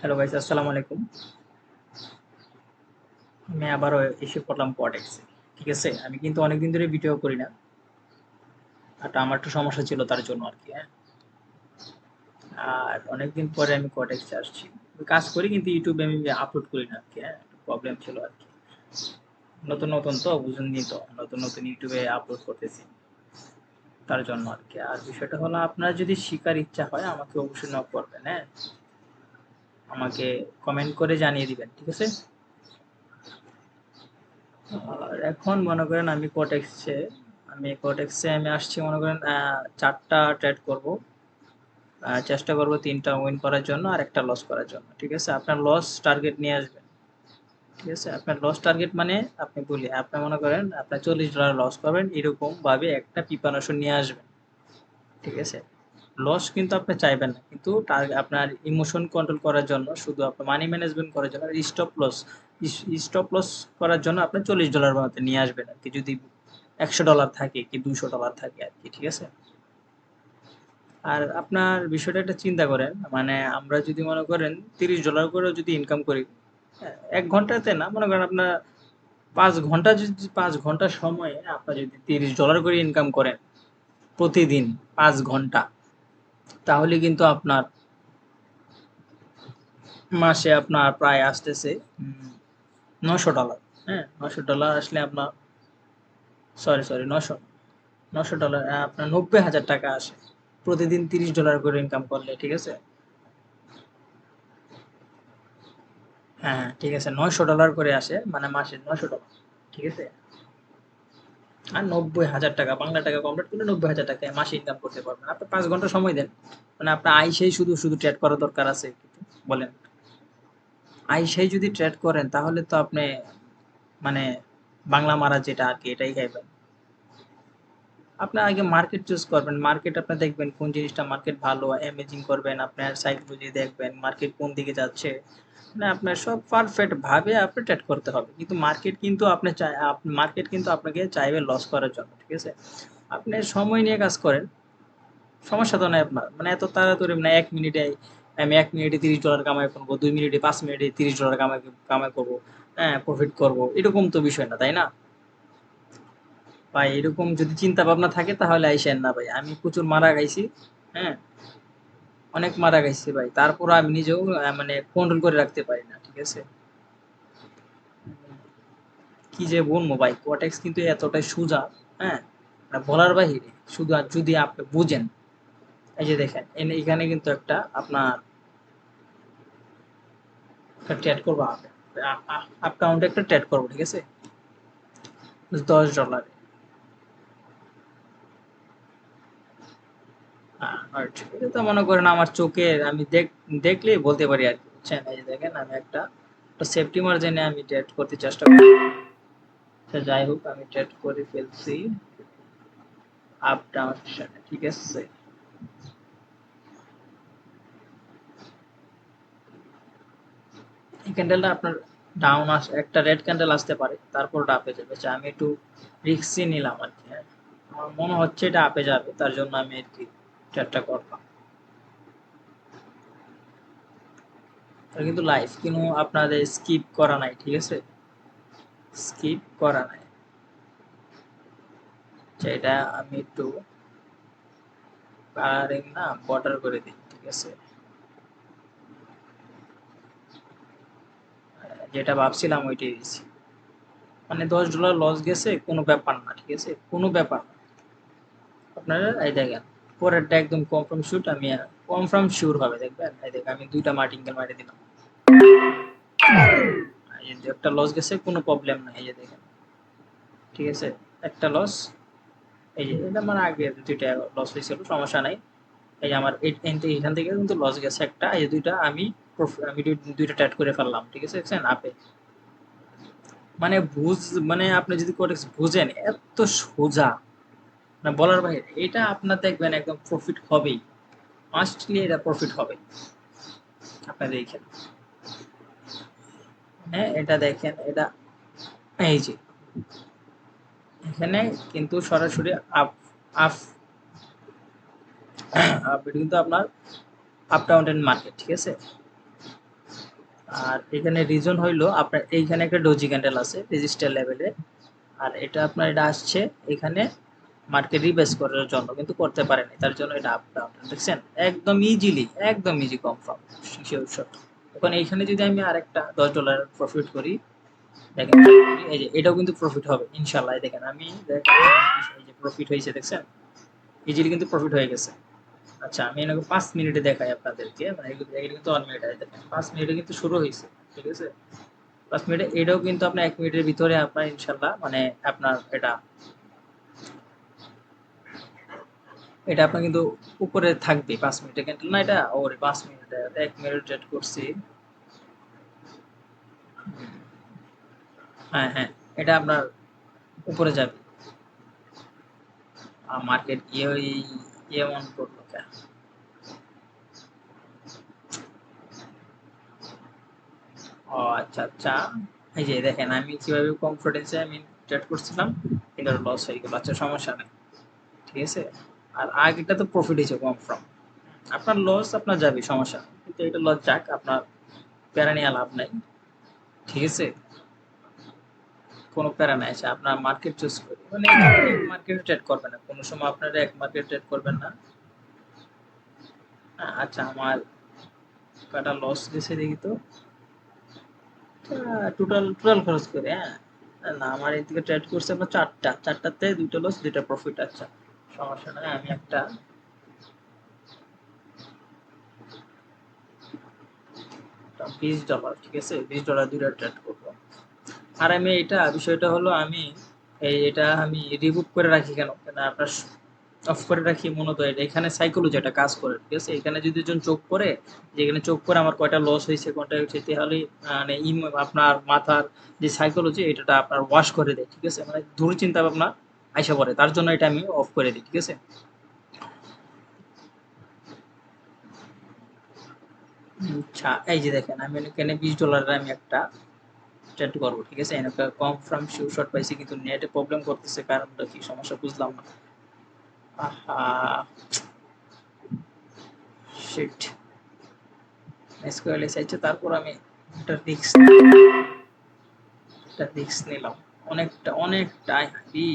Hello guys, আসসালামু আলাইকুম। আমি আবারও এসে পড়লাম কটেক্সে। ঠিক আছে, আমি কিন্তু অনেকদিন ধরে ভিডিও করি না, আমার একটু সমস্যা ছিল তার জন্য আর কি। হ্যাঁ, আর অনেকদিন পরে আমি কটেক্সে আসছি। আমি কাজ করি কিন্তু ইউটিউবে আমি আপলোড করি না আর কি। হ্যাঁ, প্রবলেম ছিল আর কি। নতুন নতুন তো বুঝেননি তো, নতুন নতুন ইউটিউবে আপলোড করতেছি তার জন্য আর কি। আর বিষয়টা হলো, আপনার যদি শিকার ইচ্ছা হয় আমাকে অবশ্যই নক করবেন। হ্যাঁ, আমাকে কমেন্ট করে জানিয়ে দিবেন, ঠিক আছে। আর এখন মনে করেন আমি আসছি, মনে করেন 4টা ট্রেড করব। চেষ্টা করব 3টা উইন করার জন্য আর একটা লস করার জন্য, ঠিক আছে। আপনার লস টার্গেট নিয়ে আসবেন, ঠিক আছে। আপনার লস টার্গেট মানে, আপনি মনে করেন আপনার $40 লস করবেন, এরকম ভাবে একটা প্রিপারেশন নিয়ে আসবেন, ঠিক আছে। লস কিন্তু আপনি চাইবেন না, কিন্তু আপনার ইমোশন কন্ট্রোল করার জন্য, শুধু আপনার মানি ম্যানেজমেন্ট করার জন্য, স্টপ লস করার জন্য আপনি $40 মতো নিয়ে আসবেন আর কি। যদি $100 থাকে কি $200 থাকে আর কি, ঠিক আছে। আর আপনার বিষয়টা একটা চিন্তা করেন, মানে আমরা যদি মনে করেন $30 করেও যদি ইনকাম করি, 1 ঘন্টাতে না, মনে করেন আপনার 5 ঘন্টা, যদি 5 ঘন্টা সময়ে আপনার যদি $30 করে ইনকাম করেন প্রতিদিন 5 ঘন্টা, তাহলে কিন্তু আপনার মাসে আপনার প্রায় আসতেছে $900। হ্যাঁ, $900 আসলে আপনার, সরি, 900 $900, আপনার 90,000 টাকা আসে প্রতিদিন $30 করে ইনকাম করলে, ঠিক আছে। হ্যাঁ হ্যাঁ, ঠিক আছে, $900 করে আসে, মানে মাসে $900, ঠিক আছে। আর 90,000 টাকা বাংলা টাকা কনভার্ট করলে 90,000 টাকা মাসে ইনকাম করতে পারবেন। আপনি 5 ঘন্টা সময় দেন, মানে আপনার আইসেই শুধু শুধু ট্রেড করার দরকার আছে কিন্তু, বলেন। আইসেই যদি ট্রেড করেন তাহলে তো আপনি, মানে বাংলা মারা যেটা আর কি, এটাই খাইবেন। আপনার আগে মার্কেট চুজ করবেন, মার্কেট আপনি দেখবেন কোন জিনিসটা মার্কেট ভালো, অ্যামেজিং করবেন, আপনার সাইকোলজি দেখবেন মার্কেট কোন দিকে যাচ্ছে। মানে আপনার সব পারফেক্ট ভাবে আপনি ট্রেড করতে হবে, কিন্তু মার্কেট কিন্তু আপনাকে চাইবে লস করার জন্য, ঠিক আছে। আপনি সময় নিয়ে কাজ করেন, সমস্যা তো নাই আপনার, মানে এত তাড়াতাড়ি মানে 1 মিনিটে, আমি 1 মিনিটে $30 কামাই করবো, 2 মিনিটে 5 মিনিটে $30 কামাই কামাই করবো, হ্যাঁ প্রফিট করবো, এরকম তো বিষয় না, তাই না ভাই? এরকম যদি চিন্তা ভাবনা থাকে তাহলে আইসেন না ভাই, আমি প্রচুর মারা খাইছি। হ্যাঁ, অনেক মারা খাইছি ভাই, তারপর আমি নিজেও মানে কন্ট্রোল করে রাখতে পারি না, ঠিক আছে। কি যে বলবো ভাই, কোয়াটেক্স কিন্তু এতটাই সোজা, হ্যাঁ, মানে বলার বাহিরে। শুধু আর যদি আপনি বুঝেন, এই যে দেখেন, এখানে কিন্তু একটা আপনার একটা ট্রেড করবো, আপ কাউন্টে একটা ট্রেড করবো, ঠিক আছে, $10। এটা তো মনে করেন আমার চোখে, আমি দেখলেই বলতে পারি আর কি, বুঝছেন। এই যে দেখেন, আমি একটা সেফটি মার্জিনে আমি ট্রেড করতে চেষ্টা করি। আচ্ছা, যাই হোক, আমি ট্রেড করে ফেলছি আপ ডাউন সেশনে, ঠিক আছে। এই ক্যান্ডেলটা আপনার ডাউন একটা রেড ক্যান্ডেল আসতে পারে, তারপর ওটা আপে যাবে। আচ্ছা, আমি একটু রিস্কই নিলাম আর কি। হ্যাঁ, আমার মনে হচ্ছে এটা আপে যাবে, তার জন্য আমি আর কি ট্রেডটা করলাম। এটা কিন্তু লাইভ, কিন্তু আপনাদের স্কিপ করা নাই, ঠিক আছে, স্কিপ করা নাই। আচ্ছা, এটা আমি একটু কালারিং না বর্ডার করে দিই, ঠিক আছে। যেটা ভাবছিলাম ওইটাই দিচ্ছি, মানে $10 লস গেছে, কোনো ব্যাপার না, ঠিক আছে, কোনো ব্যাপার না। আপনারা এই দেখেন, পরেরটা একদম কনফার্ম শুট, আমি কনফার্ম শিওর হবে, দেখবেন। এই দেখেন, আমি 2টা মার্টিঙ্গেল মারি দিলাম, এই যে একটা লস গেছে, কোনো প্রবলেম নাই, এই যে দেখেন, ঠিক আছে। একটা লস, এই যে এটা আমার আগে 2টা লস হয়েছিল, সমস্যা নাই। এই যে আমার এখান থেকে কিন্তু লস গেছে একটা, এই যে 2টা আমি আমি 2টা ট্যাট করে ফেললাম, ঠিক আছে, দেখছেন আপে। মানে মানে আপনি যদি কোটেক্স বুঝেন, এত সোজা, মানে বলার বাইরে। এটা আপনার দেখবেন একদম প্রফিট হবেই, মাস্টলি এটা প্রফিট হবে। আপনি দেখেন, হ্যাঁ, এটা দেখেন, এটা এই যে এখানে কিন্তু সরাসরি আপ আপ আপ, এটা কিন্তু আপনার আপ ডাউন মার্কেট, ঠিক আছে। আর এখানে রিজন হইলো আপনার এইখানে একটা ডোজি ক্যান্ডেল আছে রেজিস্টার লেভেলে, আর এটা আপনার এটা আসছে এখানে মার্কেট রিবেস করার জন্য, কিন্তু করতে পারেনি, তার জন্য এটা আপ ডাউন দেখছেন, একদম ইজিলি, একদম ইজি কনফার্ম শিওর শট। এখন এইখানে যদি আমি আরেকটা $10 প্রফিট করি, দেখেন এই যে এটাও কিন্তু প্রফিট হবে ইনশাল্লাহ। দেখেন আমি দেখেন এই যে প্রফিট হয়েছে দেখছেন, ইজিলি কিন্তু প্রফিট হয়ে গেছে। আচ্ছা আমি এনাকে 5 মিনিটে দেখাই আপনাদেরকে, মানে এটা কিন্তু 1 মিনিট আছে, দেখেন 5 মিনিটে কিন্তু শুরু হয়েছে, ঠিক আছে। 5 মিনিটে এটাও কিন্তু আপনার 1 মিনিটের ভিতরে আপনার ইনশাল্লাহ মানে আপনার এটা এটা আপনার কিন্তু উপরে থাকবে 5 মিনিটে ক্যান্ডেল না, এটা ওরে 5 মিনিটে 1 মিনিট ট্রেড করছি। হ্যাঁ হ্যাঁ, এটা আপনার উপরে যাবে। মার্কেট গিয়ে ওই এমন করলো কেন? ও আচ্ছা আচ্ছা, এই যে দেখেন আমি কিভাবে কনফিডেন্সে আমি ট্রেড করছিলাম, এটা লস হয়ে গেল। আচ্ছা সমস্যা নেই, ঠিক আছে। আর আগেটা তো প্রফিট হয়েছে কনফার্ম, আপনার লস আপনার যাবে সমস্যা নেই, কিন্তু এটা লস যাক, আপনার প্যারা নিয়ে লাভ নাই, ঠিক আছে। কোনো প্যারা নাই, আছে আপনার মার্কেট চুজ করি, মানে এক মার্কেটে ট্রেড করবেন না কোনো সময়, আপনারা এক মার্কেট ট্রেড করবেন না। আচ্ছা আমার কটা লস গেছে দেখি তো, টোটাল টোটাল খরচ করে, হ্যাঁ না আমার এদিকে ট্রেড করছে আপনার চারটাতে দুটো লস দুটো প্রফিট। আচ্ছা সমস্যা নাই, আমি একটা $20, ঠিক আছে, $20 দুইটা ট্রেড করবো। আর আমি এটা বিষয়টা হলো আমি এটা আমি রিবুট করে রাখি কেন, কেন আপনার অফ করে রাখি মূলত এটা এখানে সাইকোলজি একটা কাজ করে, ঠিক আছে। এখানে যদি জন চোখ করে, যেখানে চোখ করে আমার কয়টা লস হয়েছে কোনটা হচ্ছে, তাহলে মানে আপনার মাথার যে সাইকোলজি এটা আপনার ওয়াশ করে দেয়, ঠিক আছে, মানে দূর চিন্তা ভাবনা আইসা পড়ে, তার জন্য এটা আমি অফ করে দিই, ঠিক আছে। আচ্ছা এই যে দেখেন আমি এখানে $20 আমি একটা ট্রেড করবো, ঠিক আছে। এখানে কনফার্ম শিওর শট পাইছি, কিন্তু নেটে প্রবলেম করতেছে, কারণটা কি সমস্যা বুঝলাম না। আহা শিট, এসকিউএল চাইছে, তারপর আমি একটা রিস্ক নিলাম, অনেকটা অনেকটাই হাবি,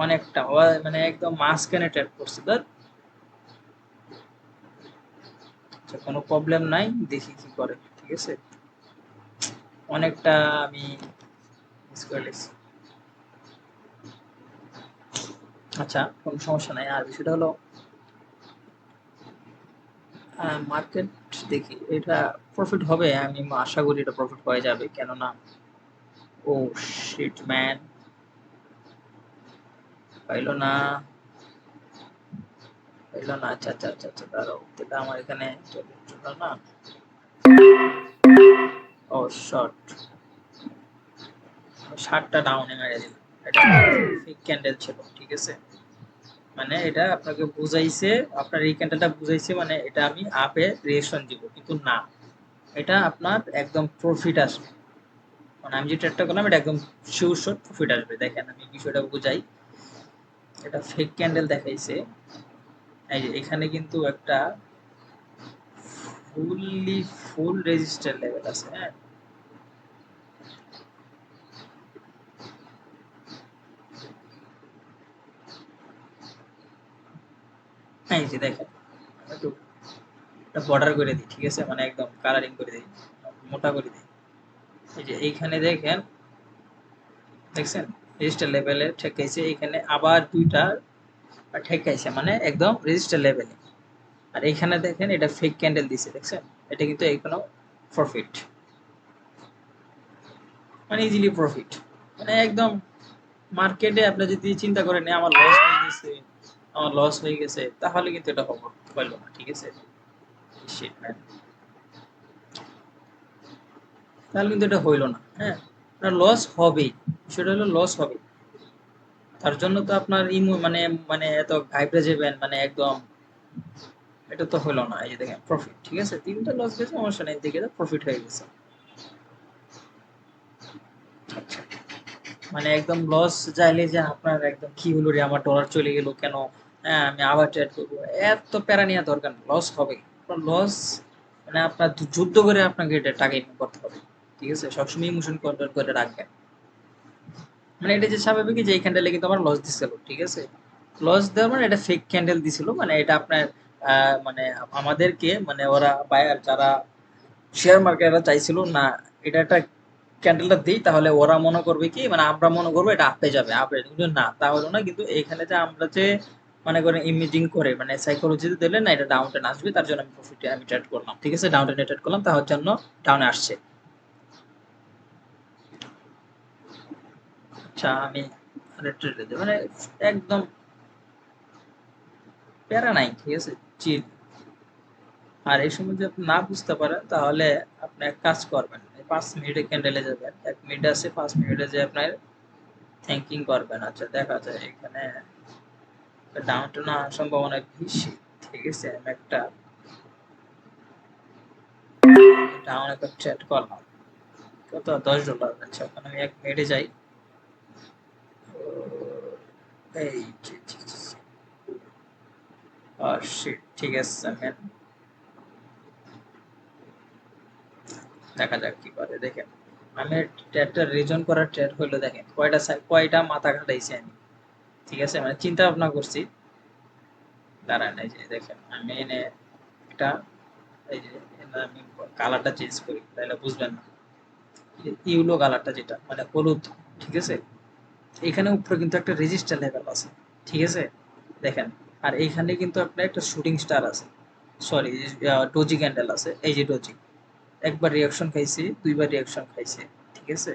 অনেকটা মানে একদম মাঝখানে ট্রেড করছে ধর। আচ্ছা কোনো প্রবলেম নাই, দেখি কি করে, ঠিক আছে। অনেকটা আমি মিস করে লেছি। আচ্ছা কোনো সমস্যা নাই, আর বিষয়টা হলো মার্কেট দেখি এটা প্রফিট হবে, আমি আশা করি এটা প্রফিট হয়ে যাবে, কেননা ও শিট ম্যান পাইলো না, পাইলো না। আচ্ছা আচ্ছা আচ্ছা আচ্ছা দাঁড়াও, এটা আমার এখানে চলে না। ও শর্ট, শার্টটা ডাউনে মেরে দিলাম, এটা ফেক ক্যান্ডেল ছিল, ঠিক আছে। মানে এটা আপনাকে বুঝাইছে, আপনার এই ক্যান্ডেলটা বুঝাইছে মানে এটা আমি আপে রিঅ্যাকশন দিব, কিন্তু না, এটা আপনার একদম প্রফিট আসবে, মানে আমি যে ট্রেডটা করলাম এটা একদম শিওর শট প্রফিট আসবে। দেখেন আমি বিষয়টা বুঝাই, এটা ফেক ক্যান্ডেল দেখাইছে, এই যে এখানে কিন্তু একটা ফুললি ফুল রেজিস্টার লেভেল আছে, হ্যাঁ এই যে দেখেন একটু বর্ডার করে দিই, ঠিক আছে, মানে একদম কালারিং করে দিই, মোটা করে দিই। এই যে এইখানে দেখেন, দেখছেন রেজিস্টার লেভেলে ঠেকাইছে, এখানে আবার দুইটা ঠেকাইছে, মানে একদম রেজিস্টার লেভেলে। আর এইখানে দেখেন এটা ফেক ক্যান্ডেল দিছে, দেখছেন, এটা কিন্তু এখনো প্রফিট, মানে ইজিলি প্রফিট, মানে একদম মার্কেটে আপনি যদি চিন্তা করেন আমার লস হয়ে গেছে, আমার লস হয়ে গেছে, তাহলে কিন্তু এটা হলো না, ঠিক আছে। Shit, man. তাহলে কিন্তু এটা হইলো না, হ্যাঁ লস হবেই, সেটা হলো লস হবে, তার জন্য তো আপনার মানে মানে এত ঘাইপড়ে যাবেন, মানে একদম এটা তো হলো না। এই যে দেখেন প্রফিট, ঠিক আছে, তিনটা লস গেছে সমস্যা নেই, দিকে প্রফিট হয়ে গেছে। আচ্ছা মানে একদম লস যাইলে যে আপনার একদম কি হলো রে, আমার ডলার চলে গেল কেন, হ্যাঁ আমি আবার ট্রেড করবো, এত প্যারা নেওয়া দরকার, লস হবে, লস মানে আপনার যুদ্ধ করে আপনাকে এটা টাকা ইনকাম করতে হবে, ঠিক আছে? সবসময় ইমোশন কন্ট্রোল করে রাখবেন। মানে এটা যে স্বাভাবিক যে এই ক্যান্ডেলে কিন্তু আমার লস দিছিল, ঠিক আছে? লস দেওয়ার মানে এটা ফেক ক্যান্ডেল দিছিল, মানে এটা আপনার মানে আমাদেরকে মানে ওরা বায়ার যারা শেয়ার মার্কেটরা চাইছিল না এটা একটা ক্যান্ডেলটা দিই তাহলে ওরা মনে করবে কি মানে আমরা মনে করবো এটা আপে যাবে, আপে কিন্তু না তা হলো না। কিন্তু এখানে যে আমরা যে মনে করেন ইমেজিং করে মানে সাইকোলজিতে দিলে না এটা ডাউন টেন আসবে, তার জন্য আমি প্রফিটে আমি ট্রেড করলাম, ঠিক আছে? ডাউন টেনে ট্রেড করলাম, তার জন্য ডাউনে আসছে। আচ্ছা আমি ট্রেড মানে একদম প্যারা নাই, ঠিক আছে? চিল। আর এই সময় যদি আপনি না বুঝতে পারেন তাহলে আপনি এক কাজ করবেন, 5 মিনিটে ক্যান্ডেলে যাবেন, 1 মিনিট আছে, 5 মিনিটে যে আপনার থিঙ্কিং করবেন। আচ্ছা দেখা যায় এখানে ডাউন টু না সম্ভাবনা বেশি, ঠিক আছে? আমি একটা ডাউন একটা ট্রেড করলাম, কত $10। আচ্ছা ওখানে আমি 1 মিনিটে যাই। এই শিট, ঠিক আছে আমি দেখা যাক কি করে। দেখেন আমি ট্রেডটা রিজন করার ট্রেড হইলো, দেখেন কয়টা মাথা খাটাইছি আমি, ঠিক আছে? মানে চিন্তা ভাবনা করছি। দাঁড়ান এই যে দেখেন আমি এনে একটা এই যে এনে আমি কালারটা চেঞ্জ করি তাহলে বুঝবেন না। ইউলো কালারটা যেটা মানে হলুদ, ঠিক আছে? এখানে উপরে কিন্তু একটা রেজিস্টার লেভেল আছে, ঠিক আছে? দেখেন আর এইখানে কিন্তু আপনার একটা শুটিং স্টার আছে, সরি ডোজি ক্যান্ডেল আছে, এই যে ডোজি একবার রিয়াকশন খাইছি, দুইবার রিয়াকশন খাইছে, ঠিক আছে?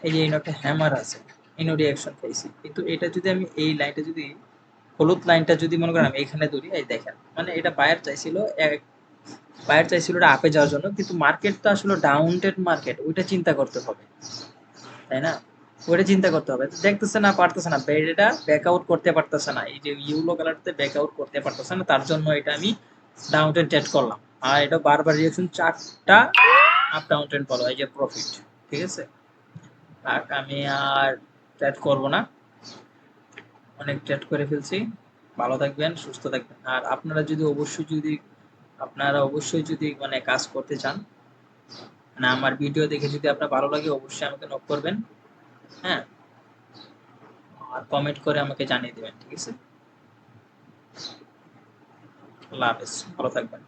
এই যে একটা হ্যামার আছে, ইনো রিয়াকশন খাইছি। কিন্তু এটা যদি আমি এই লাইনটা যদি হলুদ লাইনটা যদি মনে করেন আমি এখানে ধরি, এই দেখেন মানে এটা বায়ার চাইছিল বায়ার চাইছিল এটা আপে যাওয়ার জন্য, কিন্তু মার্কেট তো আসলে ডাউন ট্রেড মার্কেট, ওইটা চিন্তা করতে হবে, তাই না? ওইটা চিন্তা করতে হবে, দেখতেছে না পারতেছে না, এটা ব্যাক আউট করতে পারতেছে না, এই যে ইউলো কালারতে ব্যাক আউট করতে পারতেছে না, তার জন্য এটা আমি ডাউন ট্রেড ট্রেড করলাম। আর এটা বারবার রিঅ্যাকশন 4টা আপ ডাউন ট্রেন্ড ফলো, এই যে প্রফিট, ঠিক আছে? আর আমি আর ট্রেড করব না, অনেক ট্রেড করে ফেলছি। ভালো থাকবেন, সুস্থ থাকবেন। আর আপনারা অবশ্যই যদি মানে কাজ করতে চান, মানে আমার ভিডিও দেখে যদি আপনার ভালো লাগে অবশ্যই আমাকে নক করবেন, হ্যাঁ? আর কমেন্ট করে আমাকে জানিয়ে দেবেন, ঠিক আছে? আল্লাহ হাফেজ, ভালো থাকবেন।